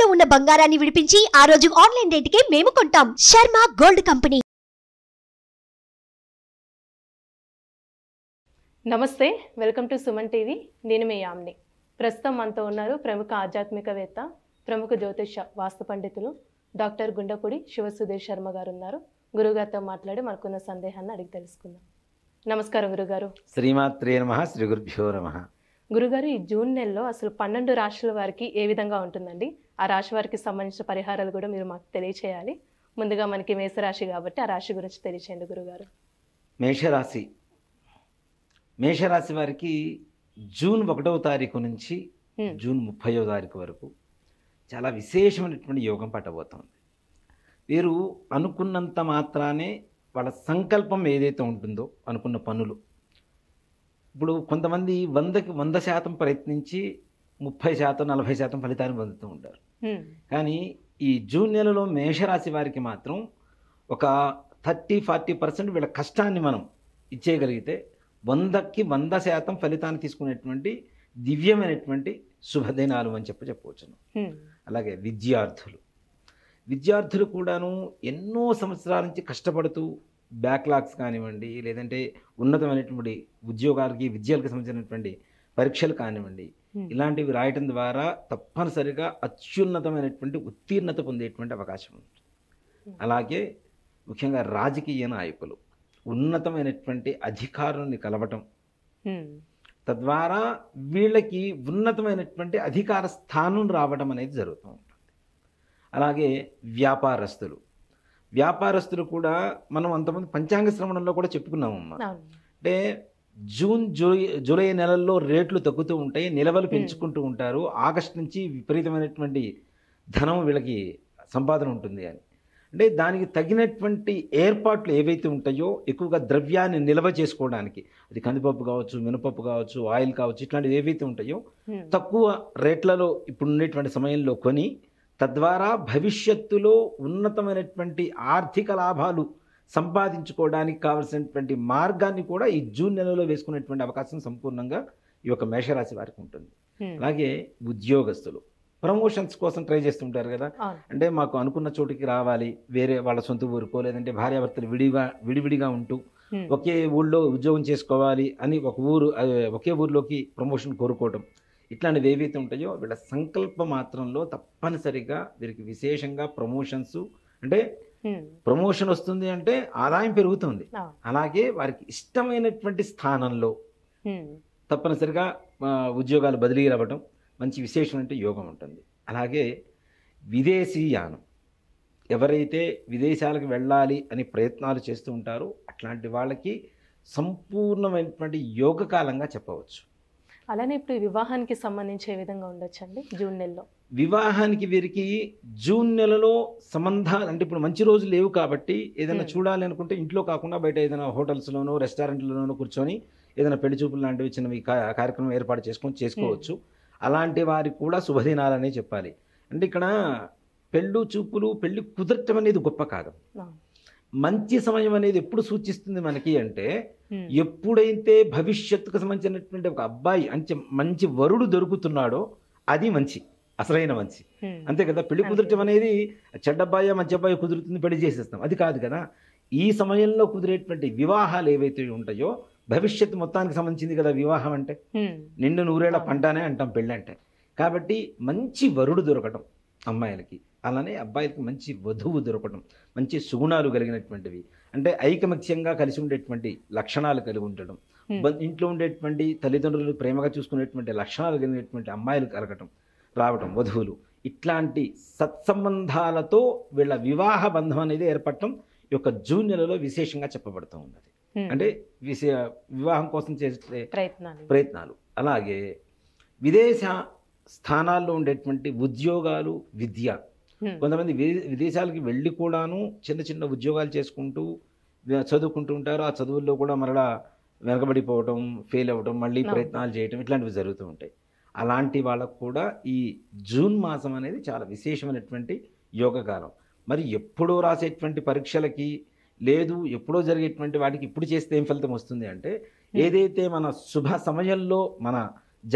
తాకట్టులో ఉన్న బంగారాన్ని విడిపించి ఆ రోజు ఆన్లైన్ రేటుకే మేము కొంటాం. Sharma gold company. నమస్తే, వెల్కమ్ టు సుమన్ టీవీ. నేను మీ యామ్ని. ప్రస్తుతం మనతో ఉన్నారు ప్రముఖ ఆధ్యాత్మికవేత్త, ప్రముఖ జ్యోతిష వాస్తు పండితులు డాక్టర్ గుండపూడి శివసుధీర్ శర్మ గారు ఉన్నారు. గురుగారితో మాట్లాడి మనకున్న సందేహాన్ని అడిగి తెలుసుకుందాం. నమస్కారం గురుగారు. శ్రీమాత్రే నమః. శ్రీ గురుభ్యో నమః. గురుగారు, ఈ జూన్ నెలలో అసలు 12 రాశుల వారికి ఏ విధంగా ఉంటుందండి? ఆ రాశి వారికి సంబంధించిన పరిహారాలు కూడా మీరు మాకు తెలియచేయాలి. ముందుగా మనకి మేషరాశి కాబట్టి ఆ రాశి గురించి తెలియచేయండి గురుగారు. మేషరాశి వారికి జూన్ 1వ తారీఖు నుంచి జూన్ 30వ తారీఖు వరకు చాలా విశేషమైనటువంటి యోగం పట్టబోతోంది. వీరు అనుకున్నంత మాత్రానే వాళ్ళ సంకల్పం ఏదైతే ఉంటుందో, అనుకున్న పనులు, ఇప్పుడు కొంతమంది 100కి 100% ప్రయత్నించి 30%, 40% ఫలితాన్ని పొందుతూ ఉంటారు. కానీ ఈ జూన్ నెలలో మేషరాశి వారికి మాత్రం ఒక 30-40% వీళ్ళ కష్టాన్ని మనం ఇచ్చేయగలిగితే 100కి 100% ఫలితాన్ని తీసుకునేటువంటి దివ్యమైనటువంటి శుభదినాలు అని చెప్పవచ్చును. అలాగే విద్యార్థులు కూడాను ఎన్నో సంవత్సరాల నుంచి కష్టపడుతూ బ్యాక్లాగ్స్ కానివ్వండి, లేదంటే ఉన్నతమైనటువంటి ఉద్యోగాలకి, విద్యలకు సంబంధించినటువంటి పరీక్షలు కానివ్వండి, ఇలాంటివి రాయటం ద్వారా తప్పనిసరిగా అత్యున్నతమైనటువంటి ఉత్తీర్ణత పొందేటువంటి అవకాశం ఉంది. అలాగే ముఖ్యంగా రాజకీయ నాయకులు ఉన్నతమైనటువంటి అధికారుల్ని కలవటం, తద్వారా వీళ్ళకి ఉన్నతమైనటువంటి అధికార స్థానం రావడం అనేది జరుగుతూ ఉంటుంది. అలాగే వ్యాపారస్తులు కూడా మనం అంతమంది పంచాంగ శ్రవణంలో కూడా చెప్పుకున్నామమ్మా. అంటే జూలై నెలల్లో రేట్లు తగ్గుతూ ఉంటాయి, నిలవలు పెంచుకుంటూ ఉంటారు. ఆగస్టు నుంచి విపరీతమైనటువంటి ధనం వీళ్ళకి సంపాదన ఉంటుంది అని. అంటే దానికి తగినటువంటి ఏర్పాట్లు ఏవైతే ఉంటాయో, ఎక్కువగా ద్రవ్యాన్ని నిల్వ చేసుకోవడానికి, అది కందిపప్పు కావచ్చు, మినపప్పు కావచ్చు, ఆయిల్ కావచ్చు, ఇట్లాంటివి ఏవైతే ఉంటాయో తక్కువ రేట్లలో ఇప్పుడు ఉండేటువంటి సమయంలో కొని, తద్వారా భవిష్యత్తులో ఉన్నతమైనటువంటి ఆర్థిక లాభాలు సంపాదించుకోవడానికి కావలసినటువంటి మార్గాన్ని కూడా ఈ జూన్ నెలలో వేసుకునేటువంటి అవకాశం సంపూర్ణంగా ఈ యొక్క మేషరాశి వారికి ఉంటుంది. అలాగే ఉద్యోగస్తులు ప్రమోషన్స్ కోసం ట్రై చేస్తుంటారు కదా. అంటే మాకు అనుకున్న చోటికి రావాలి, వేరే వాళ్ళ సొంత ఊరుకో, లేదంటే భార్యాభర్తలు విడివిడిగా ఉంటూ ఒకే ఊళ్ళో ఉద్యోగం చేసుకోవాలి అని ఒకే ఊరిలోకి ప్రమోషన్ కోరుకోవడం, ఇట్లాంటివి ఏవైతే ఉంటాయో వీళ్ళ సంకల్ప మాత్రంలో తప్పనిసరిగా వీరికి విశేషంగా ప్రమోషన్స్, అంటే ప్రమోషన్ వస్తుంది అంటే ఆదాయం పెరుగుతుంది. అలాగే వారికి ఇష్టమైనటువంటి స్థానంలో తప్పనిసరిగా ఉద్యోగాలు బదిలీ అవ్వడం మంచి విశేషమైన యోగం ఉంటుంది. అలాగే విదేశీయానం, ఎవరైతే విదేశాలకు వెళ్ళాలి అని ప్రయత్నాలు చేస్తూ ఉంటారో అట్లాంటి వాళ్ళకి సంపూర్ణమైనటువంటి యోగకాలంగా చెప్పవచ్చు. అలానే ఇప్పుడు వివాహానికి సంబంధించి ఏ విధంగా ఉండొచ్చండి జూన్ నెలలో? వివాహానికి వీరికి జూన్ నెలలో సంబంధాలు అంటే ఇప్పుడు మంచి రోజులు లేవు కాబట్టి ఏదైనా చూడాలి అనుకుంటే ఇంట్లో కాకుండా బయట ఏదైనా హోటల్స్లోనో రెస్టారెంట్లలోనో కూర్చొని ఏదైనా పెళ్లి చూపులు లాంటివి చిన్నవి కార్యక్రమం ఏర్పాటు చేసుకోవచ్చు. అలాంటి వారికి కూడా శుభదినాలనే చెప్పాలి. అంటే ఇక్కడ పెళ్లి కుదరటం అనేది గొప్ప కాదు. మంచి సమయం అనేది ఎప్పుడు సూచిస్తుంది మనకి అంటే, ఎప్పుడైతే భవిష్యత్తుకు సంబంధించినటువంటి ఒక అబ్బాయి అంటే మంచి వరుడు దొరుకుతున్నాడో అది అసలైన మంచి. అంతే కదా. పెళ్లి కుదరటం అనేది చెడ్డబ్బాయి మంచి అబ్బాయి కుదురుతుంది, పెళ్లి చేసేస్తాం, అది కాదు కదా. ఈ సమయంలో కుదిరేటువంటి వివాహాలు ఏవైతే ఉంటాయో భవిష్యత్తు మొత్తానికి సంబంధించింది కదా వివాహం అంటే. నిండు నూరేళ్ల పంటనే అంటాం పెళ్ళి అంటే. కాబట్టి మంచి వరుడు దొరకటం అమ్మాయిలకి, అలానే అబ్బాయిలకి మంచి వధువు దొరకటం, మంచి సుగుణాలు కలిగినటువంటివి, అంటే ఐకమత్యంగా కలిసి ఉండేటువంటి లక్షణాలు కలిగి ఉండటం, ఇంట్లో ఉండేటువంటి తల్లిదండ్రులు ప్రేమగా చూసుకునేటువంటి లక్షణాలు కలిగినటువంటి అమ్మాయిలు రావటం, వధువులు, ఇట్లాంటి సత్సంబంధాలతో వీళ్ళ వివాహ బంధం అనేది ఏర్పడటం ఈ యొక్క జూన్ నెలలో విశేషంగా చెప్పబడుతూ ఉన్నది. అంటే వివాహం కోసం చేసే ప్రయత్నాలు. అలాగే విదేశ స్థానాల్లో ఉండేటువంటి ఉద్యోగాలు, విద్య, కొంతమంది విదేశాలకి వెళ్ళి కూడాను చిన్న చిన్న ఉద్యోగాలు చేసుకుంటూ చదువుకుంటూ ఉంటారు. ఆ చదువుల్లో కూడా మరలా వెనకబడిపోవటం, ఫెయిల్ అవ్వడం, మళ్ళీ ప్రయత్నాలు చేయటం, ఇట్లాంటివి జరుగుతూ ఉంటాయి. అలాంటి వాళ్ళకు కూడా ఈ జూన్ మాసం అనేది చాలా విశేషమైనటువంటి యోగకాలం. మరి ఎప్పుడో రాసేటువంటి పరీక్షలకి లేదు, ఎప్పుడో జరిగేటువంటి వాటికి ఇప్పుడు చేస్తే ఏం ఫలితం వస్తుంది అంటే, ఏదైతే మన శుభ సమయంలో మన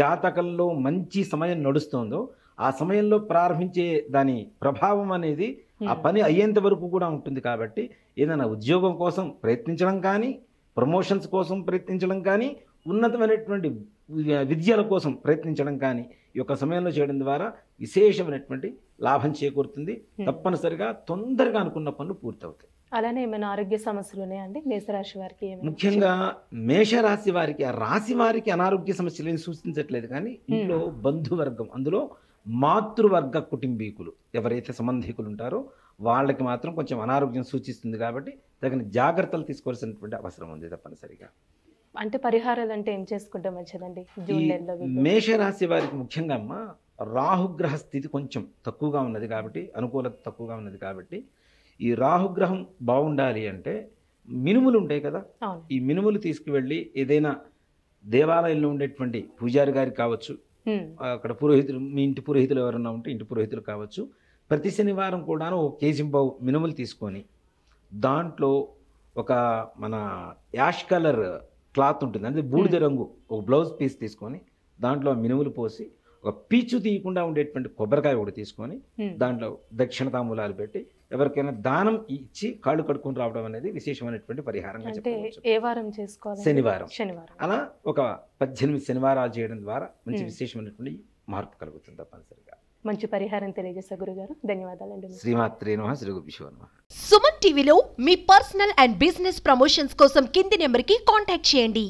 జాతకంలో మంచి సమయం నడుస్తుందో ఆ సమయంలో ప్రారంభించే దాని ప్రభావం అనేది ఆ పని అయ్యేంత వరకు కూడా ఉంటుంది. కాబట్టి ఏదైనా ఉద్యోగం కోసం ప్రయత్నించడం కానీ, ప్రమోషన్స్ కోసం ప్రయత్నించడం కానీ, ఉన్నతమైనటువంటి విద్యల కోసం ప్రయత్నించడం కానీ ఈ యొక్క సమయంలో చేయడం ద్వారా విశేషమైనటువంటి లాభం చేకూరుతుంది. తప్పనిసరిగా తొందరగా అనుకున్న పనులు పూర్తవుతాయి. అలానే ఏమైనా ఆరోగ్య సమస్యలు ఉన్నాయండి మేషరాశి వారికి? ముఖ్యంగా మేషరాశి వారికి, ఆ రాశి వారికి అనారోగ్య సమస్యలు ఏమి సూచించట్లేదు, కానీ ఇంట్లో బంధువర్గం, అందులో మాతృవర్గ కుటుంబీకులు ఎవరైతే సంబంధికులు ఉంటారో వాళ్ళకి మాత్రం కొంచెం అనారోగ్యం సూచిస్తుంది. కాబట్టి తగిన జాగ్రత్తలు తీసుకోవాల్సినటువంటి అవసరం ఉంది తప్పనిసరిగా. అంటే పరిహారాలు అంటే ఏం చేసుకుంటే మంచిదండి జూన్ నెలలో? మేషరాశి వారికి ముఖ్యంగా అమ్మ రాహుగ్రహ స్థితి కొంచెం తక్కువగా ఉన్నది కాబట్టి, అనుకూలత తక్కువగా ఉన్నది కాబట్టి, ఈ రాహుగ్రహం బాగుండాలి అంటే మినుములు ఉంటాయి కదా, ఈ మినుములు తీసుకువెళ్ళి ఏదైనా దేవాలయంలో ఉండేటువంటి పూజారి గారికి కావచ్చు, అక్కడ పురోహితులు, మీ ఇంటి పురోహితులు ఎవరన్నా ఉంటే ఇంటి పురోహితులు కావచ్చు, ప్రతి శనివారం కూడా ఒక కేజీ బావు మినుములు తీసుకొని దాంట్లో ఒక మన యాష్ కలర్ క్లాత్ ఉంటుంది, అంటే బూడిద రంగు ఒక బ్లౌజ్ పీస్ తీసుకొని దాంట్లో మినుములు పోసి ఒక పీచు తీయకుండా ఉండేటువంటి కొబ్బరికాయ ఒకటి తీసుకొని దాంట్లో దక్షిణ తాంబూలాలు పెట్టి ఎవరికైనా దానం ఇచ్చి కాళ్ళు కడుక్కొని రావడం అనేది విశేషమైనటువంటి పరిహారంగా చెప్పవచ్చు. ఏ వారం చేసుకోవాలి? శనివారం. శనివారం. అలా ఒక 18 శనివారాలు చేయడం ద్వారా మంచి విశేషమైనటువంటి మార్పు కలుగుతుంది తప్పనిసరిగా. మంచి పరిహారం తెలియజేసే గురుగారు, ధన్యవాదాలండి. శ్రీమాత్రే నమః, శ్రీ గురుభ్యో నమః. సుమన్ టీవీలో మీ పర్సనల్ అండ్ బిజినెస్ ప్రమోషన్స్ కోసం కింది నెంబర్కి కాంటాక్ట్ చేయండి.